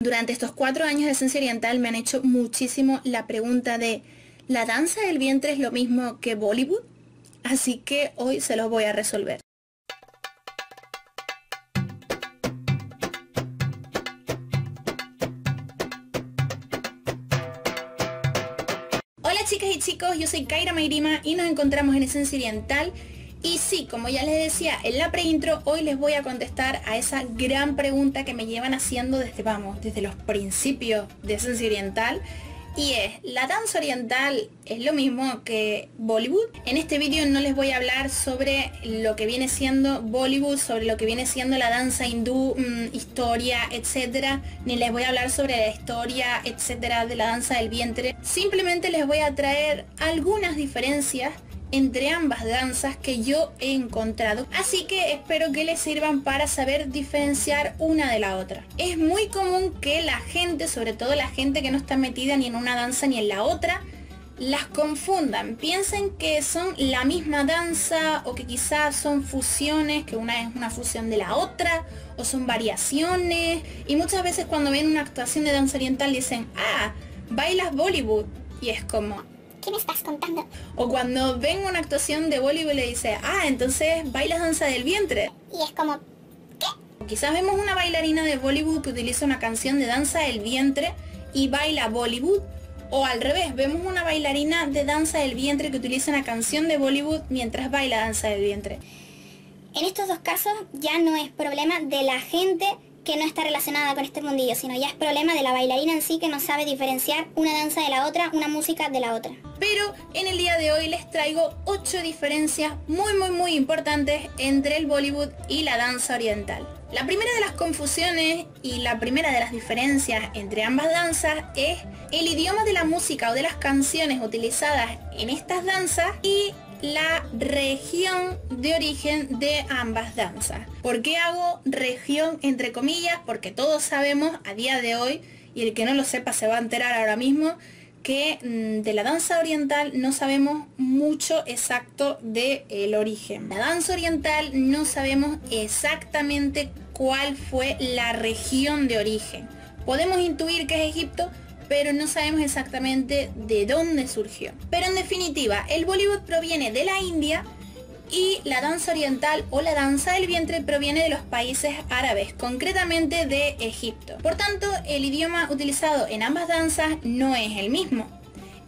Durante estos 4 años de Esencia Oriental me han hecho muchísimo la pregunta de ¿la danza del vientre es lo mismo que Bollywood? Así que hoy se los voy a resolver. Hola chicas y chicos, yo soy Kaira Mayrima y nos encontramos en Esencia Oriental. Y sí, como ya les decía en la preintro, hoy les voy a contestar a esa gran pregunta que me llevan haciendo desde los principios de Esencia Oriental. Y es, ¿la danza oriental es lo mismo que Bollywood? En este vídeo no les voy a hablar sobre lo que viene siendo Bollywood, sobre lo que viene siendo la danza hindú, historia, etcétera, ni les voy a hablar sobre la historia, etcétera, de la danza del vientre. Simplemente les voy a traer algunas diferencias entre ambas danzas que yo he encontrado, así que espero que les sirvan para saber diferenciar una de la otra. Es muy común que la gente, sobre todo la gente que no está metida ni en una danza ni en la otra, las confundan, piensen que son la misma danza o que quizás son fusiones, que una es una fusión de la otra o son variaciones, y muchas veces cuando ven una actuación de danza oriental dicen, ah, bailas Bollywood, y es como, ¿qué me estás contando? o cuando ven una actuación de Bollywood le dice, ah, entonces bailas danza del vientre. Y es como, ¿qué? Quizás vemos una bailarina de Bollywood que utiliza una canción de danza del vientre y baila Bollywood. O al revés, vemos una bailarina de danza del vientre que utiliza una canción de Bollywood mientras baila danza del vientre. En estos dos casos ya no es problema de la gente que no está relacionada con este mundillo, sino ya es problema de la bailarina en sí, que no sabe diferenciar una danza de la otra, una música de la otra. Pero en el día de hoy les traigo 8 diferencias muy importantes entre el Bollywood y la danza oriental. La primera de las confusiones y la primera de las diferencias entre ambas danzas es el idioma de la música o de las canciones utilizadas en estas danzas y la región de origen de ambas danzas. ¿Por qué hago región entre comillas? Porque todos sabemos a día de hoy, y el que no lo sepa se va a enterar ahora mismo, que de la danza oriental no sabemos mucho exacto del origen. La danza oriental no sabemos exactamente cuál fue la región de origen. Podemos intuir que es Egipto, pero no sabemos exactamente de dónde surgió. Pero en definitiva, el Bollywood proviene de la India y la danza oriental o la danza del vientre proviene de los países árabes, concretamente de Egipto. Por tanto, el idioma utilizado en ambas danzas no es el mismo.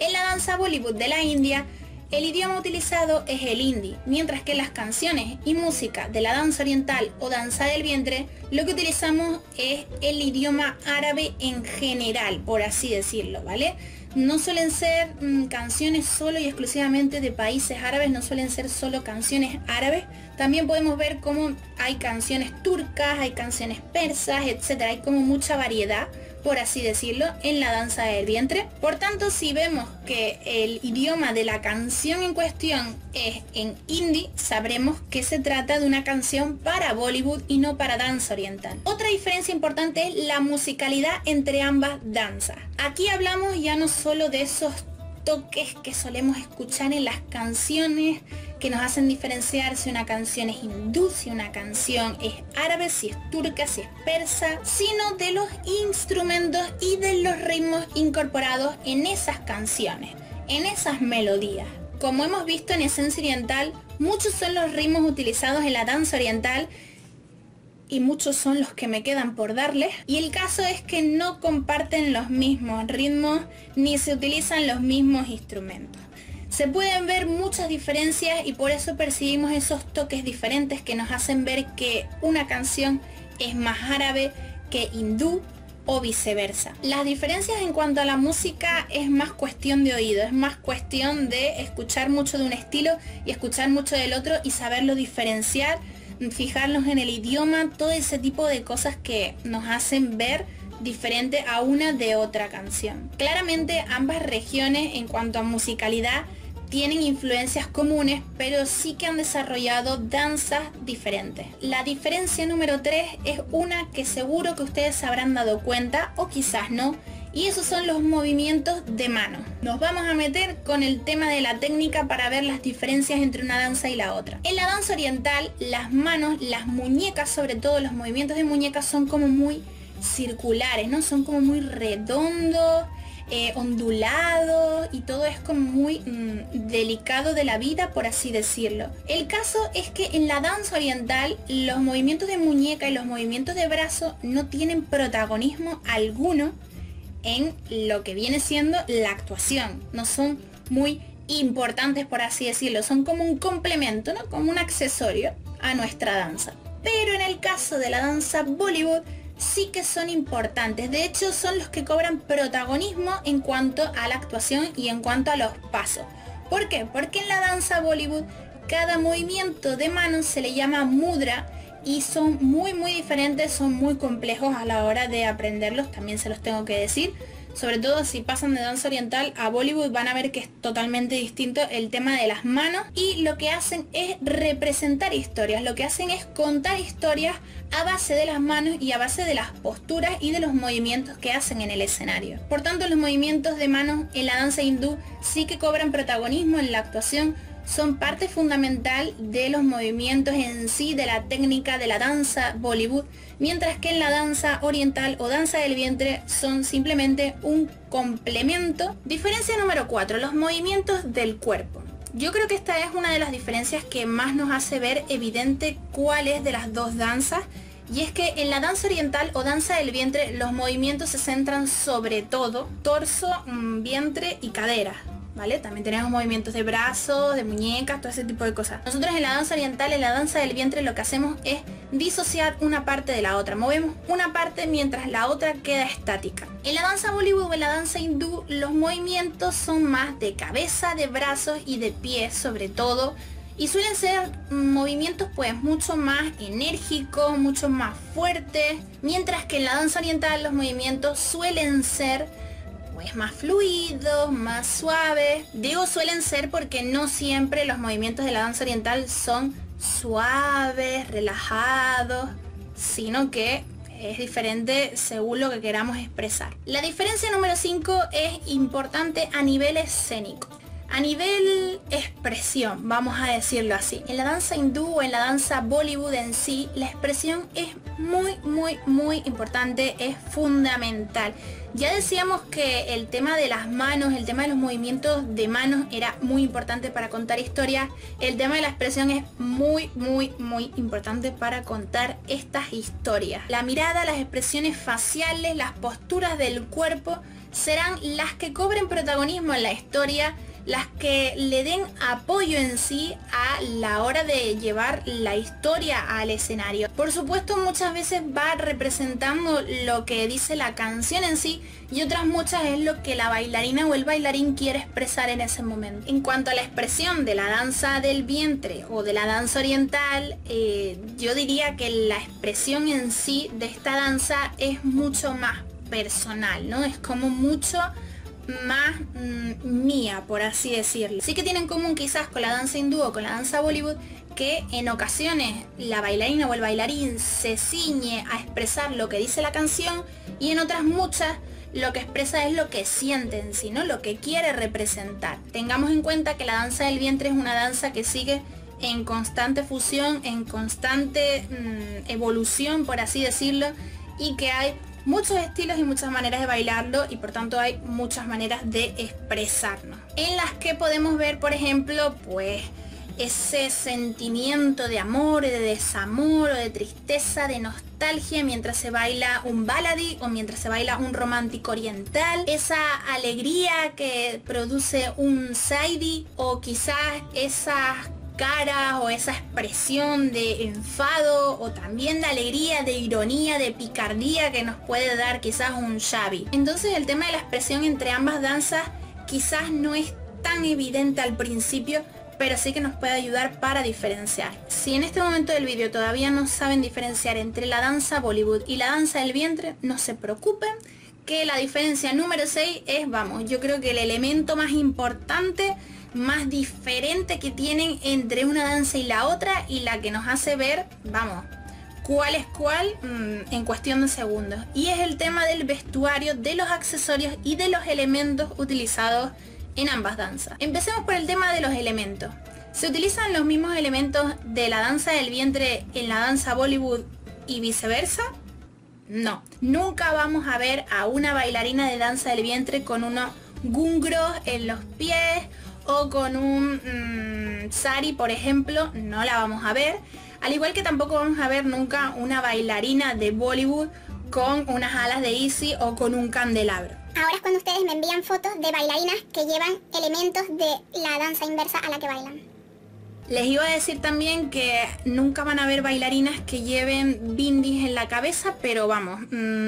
En la danza Bollywood de la India, el idioma utilizado es el hindi, mientras que en las canciones y música de la danza oriental o danza del vientre, lo que utilizamos es el idioma árabe en general, por así decirlo, ¿vale? No suelen ser canciones solo y exclusivamente de países árabes, no suelen ser solo canciones árabes. También podemos ver cómo hay canciones turcas, hay canciones persas, etcétera. Hay como mucha variedad, por así decirlo, en la danza del vientre. Por tanto, si vemos que el idioma de la canción en cuestión es en hindi, sabremos que se trata de una canción para Bollywood y no para danza oriental. Otra diferencia importante es la musicalidad entre ambas danzas. Aquí hablamos ya no solo de esos toques que solemos escuchar en las canciones que nos hacen diferenciar si una canción es hindú, si una canción es árabe, si es turca, si es persa, sino de los instrumentos y de los ritmos incorporados en esas canciones, en esas melodías. Como hemos visto en Esencia Oriental, muchos son los ritmos utilizados en la danza oriental y muchos son los que me quedan por darles, y el caso es que no comparten los mismos ritmos ni se utilizan los mismos instrumentos. Se pueden ver muchas diferencias y por eso percibimos esos toques diferentes que nos hacen ver que una canción es más árabe que hindú o viceversa. Las diferencias en cuanto a la música es más cuestión de oído, es más cuestión de escuchar mucho de un estilo y escuchar mucho del otro y saberlo diferenciar, fijarnos en el idioma, todo ese tipo de cosas que nos hacen ver diferente a una de otra canción. Claramente ambas regiones en cuanto a musicalidad tienen influencias comunes, pero sí que han desarrollado danzas diferentes. La diferencia número 3 es una que seguro que ustedes se habrán dado cuenta, o quizás no, y esos son los movimientos de mano. Nos vamos a meter con el tema de la técnica para ver las diferencias entre una danza y la otra. En la danza oriental, las manos, las muñecas, sobre todo los movimientos de muñecas son como muy circulares, ¿no? Son como muy redondos, ondulados, y todo es como muy delicado de la vida, por así decirlo. El caso es que en la danza oriental los movimientos de muñeca y los movimientos de brazo no tienen protagonismo alguno en lo que viene siendo la actuación. No son muy importantes, por así decirlo. Son como un complemento, ¿no? Como un accesorio a nuestra danza. Pero en el caso de la danza Bollywood sí que son importantes. De hecho, son los que cobran protagonismo en cuanto a la actuación y en cuanto a los pasos. ¿Por qué? Porque en la danza Bollywood cada movimiento de manos se le llama mudra y son muy diferentes, son muy complejos a la hora de aprenderlos, también se los tengo que decir. Sobre todo si pasan de danza oriental a Bollywood van a ver que es totalmente distinto el tema de las manos, y lo que hacen es representar historias, lo que hacen es contar historias a base de las manos y a base de las posturas y de los movimientos que hacen en el escenario. Por tanto, los movimientos de manos en la danza hindú sí que cobran protagonismo en la actuación, son parte fundamental de los movimientos en sí, de la técnica de la danza Bollywood, mientras que en la danza oriental o danza del vientre son simplemente un complemento. Diferencia número 4, los movimientos del cuerpo. Yo creo que esta es una de las diferencias que más nos hace ver evidente cuál es de las dos danzas, y es que en la danza oriental o danza del vientre los movimientos se centran sobre todo torso, vientre y cadera, ¿vale? También tenemos movimientos de brazos, de muñecas, todo ese tipo de cosas. Nosotros en la danza oriental, en la danza del vientre, lo que hacemos es disociar una parte de la otra. Movemos una parte mientras la otra queda estática. En la danza Bollywood o en la danza hindú, los movimientos son más de cabeza, de brazos y de pies sobre todo. Y suelen ser movimientos pues mucho más enérgicos, mucho más fuertes. Mientras que en la danza oriental los movimientos suelen ser pues más fluidos, más suaves. Digo suelen ser porque no siempre los movimientos de la danza oriental son suaves, relajados, sino que es diferente según lo que queramos expresar. La diferencia número 5 es importante a nivel escénico. A nivel expresión, vamos a decirlo así. En la danza hindú o en la danza Bollywood en sí, la expresión es muy importante, es fundamental. Ya decíamos que el tema de las manos, el tema de los movimientos de manos era muy importante para contar historias. El tema de la expresión es muy importante para contar estas historias. La mirada, las expresiones faciales, las posturas del cuerpo serán las que cobren protagonismo en la historia, las que le den apoyo en sí a la hora de llevar la historia al escenario. Por supuesto, muchas veces va representando lo que dice la canción en sí, y otras muchas es lo que la bailarina o el bailarín quiere expresar en ese momento. En cuanto a la expresión de la danza del vientre o de la danza oriental, yo diría que la expresión en sí de esta danza es mucho más personal, ¿no? Es como mucho más mía, por así decirlo. Sí que tiene en común quizás con la danza hindú o con la danza Bollywood que en ocasiones la bailarina o el bailarín se ciñe a expresar lo que dice la canción, y en otras muchas lo que expresa es lo que siente en sí, ¿no? Lo que quiere representar. Tengamos en cuenta que la danza del vientre es una danza que sigue en constante fusión, en constante evolución, por así decirlo, y que hay muchos estilos y muchas maneras de bailarlo, y por tanto hay muchas maneras de expresarnos, en las que podemos ver, por ejemplo, pues ese sentimiento de amor, de desamor o de tristeza, de nostalgia mientras se baila un baladi o mientras se baila un romántico oriental, esa alegría que produce un saidi, o quizás esas cara o esa expresión de enfado, o también de alegría, de ironía, de picardía que nos puede dar quizás un shabi. Entonces el tema de la expresión entre ambas danzas quizás no es tan evidente al principio, pero sí que nos puede ayudar para diferenciar. Si en este momento del vídeo todavía no saben diferenciar entre la danza Bollywood y la danza del vientre, no se preocupen, que la diferencia número 6 es, vamos, yo creo que el elemento más importante, más diferente que tienen entre una danza y la otra, y la que nos hace ver, vamos, cuál es cuál en cuestión de segundos. Y es el tema del vestuario, de los accesorios y de los elementos utilizados en ambas danzas. Empecemos por el tema de los elementos. ¿Se utilizan los mismos elementos de la danza del vientre en la danza Bollywood y viceversa? No, nunca vamos a ver a una bailarina de danza del vientre con unos gungros en los pies o con un sari, por ejemplo, no la vamos a ver. Al igual que tampoco vamos a ver nunca una bailarina de Bollywood con unas alas de Easy o con un candelabro. Ahora es cuando ustedes me envían fotos de bailarinas que llevan elementos de la danza inversa a la que bailan. Les iba a decir también que nunca van a ver bailarinas que lleven bindis en la cabeza, pero vamos,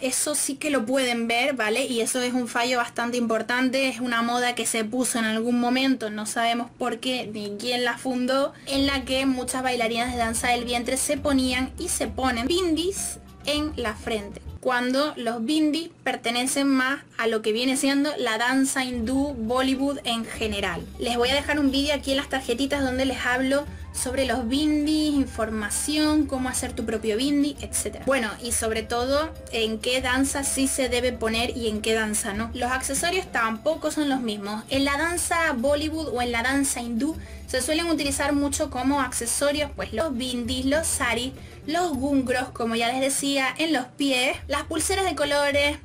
eso sí que lo pueden ver, ¿vale? Y eso es un fallo bastante importante, es una moda que se puso en algún momento, no sabemos por qué ni quién la fundó, en la que muchas bailarinas de danza del vientre se ponían y se ponen bindis en la frente, cuando los bindis pertenecen más a lo que viene siendo la danza hindú, Bollywood en general. Les voy a dejar un vídeo aquí en las tarjetitas donde les hablo sobre los bindis, información, cómo hacer tu propio bindi, etc. Bueno, y sobre todo en qué danza sí se debe poner y en qué danza no. Los accesorios tampoco son los mismos. En la danza Bollywood o en la danza hindú se suelen utilizar mucho como accesorios pues los bindis, los saris, los gungros, como ya les decía, en los pies, las pulseras de colores.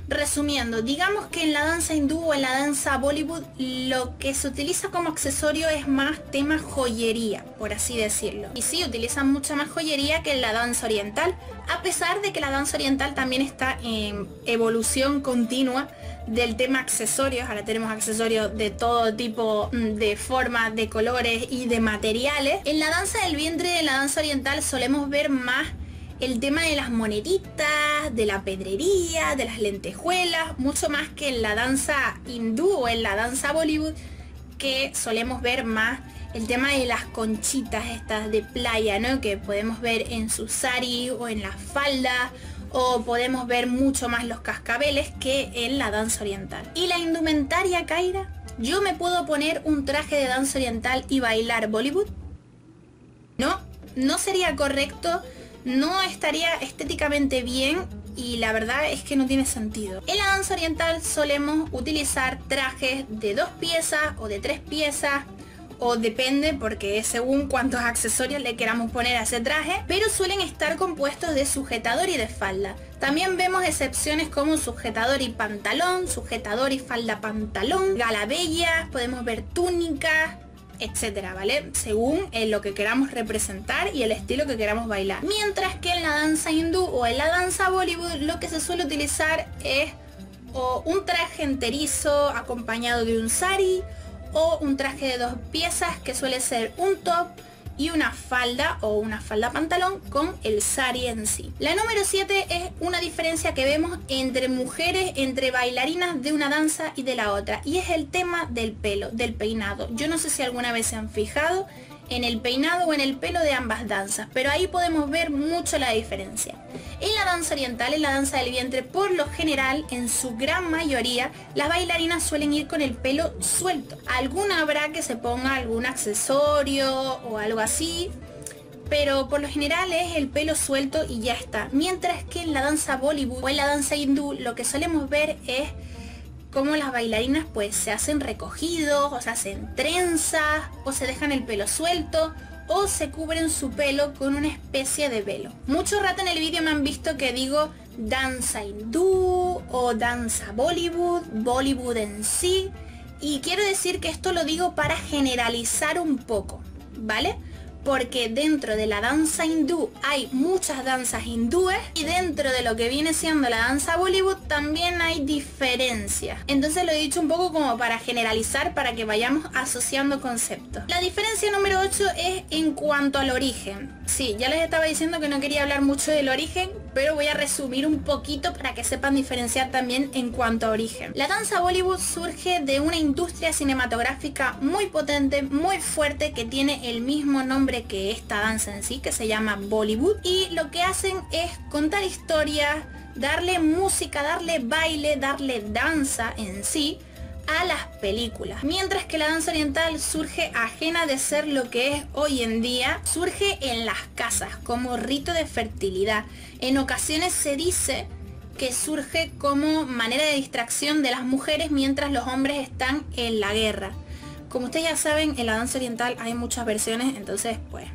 Resumiendo, digamos que en la danza hindú o en la danza Bollywood lo que se utiliza como accesorio es más tema joyería, por así decirlo. Y sí, utilizan mucha más joyería que en la danza oriental, a pesar de que la danza oriental también está en evolución continua del tema accesorios. Ahora tenemos accesorios de todo tipo, de formas, de colores y de materiales. En la danza del vientre, en la danza oriental, solemos ver más el tema de las moneditas, de la pedrería, de las lentejuelas, mucho más que en la danza hindú o en la danza Bollywood, que solemos ver más el tema de las conchitas estas de playa, ¿no? Que podemos ver en su sari o en la falda, o podemos ver mucho más los cascabeles que en la danza oriental. ¿Y la indumentaria, Kaira? ¿Yo me puedo poner un traje de danza oriental y bailar Bollywood? No, no sería correcto. No estaría estéticamente bien y la verdad es que no tiene sentido. En la danza oriental solemos utilizar trajes de 2 piezas o de 3 piezas, o depende porque es según cuántos accesorios le queramos poner a ese traje, pero suelen estar compuestos de sujetador y de falda. También vemos excepciones como sujetador y pantalón, sujetador y falda pantalón, galabellas, podemos ver túnicas, etcétera, ¿vale? Según lo que queramos representar y el estilo que queramos bailar. Mientras que en la danza hindú o en la danza Bollywood lo que se suele utilizar es o un traje enterizo acompañado de un sari, o un traje de 2 piezas que suele ser un top y una falda o una falda pantalón con el sari en sí. La número 7 es una diferencia que vemos entre mujeres, entre bailarinas de una danza y de la otra, y es el tema del pelo, del peinado. Yo no sé si alguna vez se han fijado en el peinado o en el pelo de ambas danzas, pero ahí podemos ver mucho la diferencia. En la danza oriental, en la danza del vientre, por lo general, en su gran mayoría, las bailarinas suelen ir con el pelo suelto. Alguna habrá que se ponga algún accesorio o algo así, pero por lo general es el pelo suelto y ya está. Mientras que en la danza Bollywood o en la danza hindú, lo que solemos ver es cómo las bailarinas pues se hacen recogidos, o se hacen trenzas, o se dejan el pelo suelto, o se cubren su pelo con una especie de velo. Mucho rato en el vídeo me han visto que digo danza hindú o danza Bollywood, Bollywood en sí, y quiero decir que esto lo digo para generalizar un poco, ¿vale? Porque dentro de la danza hindú hay muchas danzas hindúes y dentro de lo que viene siendo la danza Bollywood también hay diferencias. Entonces lo he dicho un poco como para generalizar, para que vayamos asociando conceptos. La diferencia número 8 es en cuanto al origen. Sí, ya les estaba diciendo que no quería hablar mucho del origen, pero voy a resumir un poquito para que sepan diferenciar también en cuanto a origen. La danza Bollywood surge de una industria cinematográfica muy potente, muy fuerte, que tiene el mismo nombre que esta danza en sí, que se llama Bollywood, y lo que hacen es contar historias, darle música, darle baile, darle danza en sí a las películas. Mientras que la danza oriental surge ajena de ser lo que es hoy en día, surge en las casas como rito de fertilidad. En ocasiones se dice que surge como manera de distracción de las mujeres mientras los hombres están en la guerra. Como ustedes ya saben, en la danza oriental hay muchas versiones, entonces pues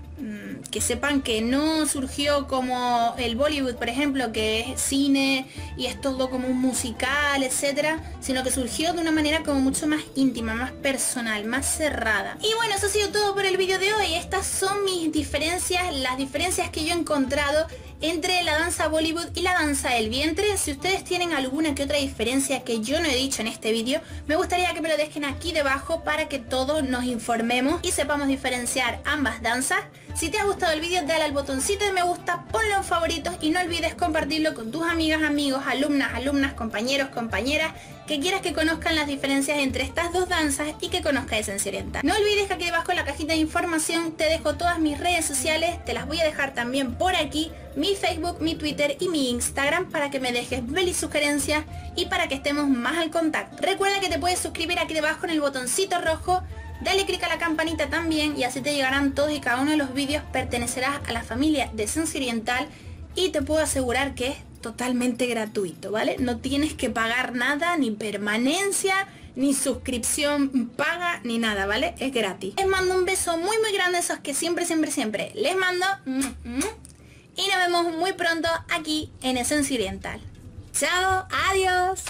Que sepan que no surgió como el Bollywood, por ejemplo, que es cine y es todo como un musical, etcétera, sino que surgió de una manera como mucho más íntima, más personal, más cerrada. Y bueno, eso ha sido todo por el vídeo de hoy. Estas son mis diferencias, las diferencias que yo he encontrado entre la danza Bollywood y la danza del vientre. Si ustedes tienen alguna que otra diferencia que yo no he dicho en este vídeo, me gustaría que me lo dejen aquí debajo para que todos nos informemos y sepamos diferenciar ambas danzas. Si te ha gustado el vídeo, dale al botoncito de me gusta, ponlo en favoritos y no olvides compartirlo con tus amigas, amigos, alumnas, compañeros, compañeras, que quieras que conozcan las diferencias entre estas dos danzas y que conozca Esencia Oriental. No olvides que aquí debajo en la cajita de información te dejo todas mis redes sociales, te las voy a dejar también por aquí, mi Facebook, mi Twitter y mi Instagram, para que me dejes ver y sugerencias y para que estemos más al contacto. Recuerda que te puedes suscribir aquí debajo en el botoncito rojo, dale click a la campanita también y así te llegarán todos y cada uno de los vídeos. Pertenecerás a la familia de Esencia Oriental y te puedo asegurar que es totalmente gratuito, ¿vale? No tienes que pagar nada, ni permanencia, ni suscripción paga, ni nada, ¿vale? Es gratis. Les mando un beso muy grande, esos que siempre les mando. Y nos vemos muy pronto aquí en Esencia Oriental. Chao, adiós.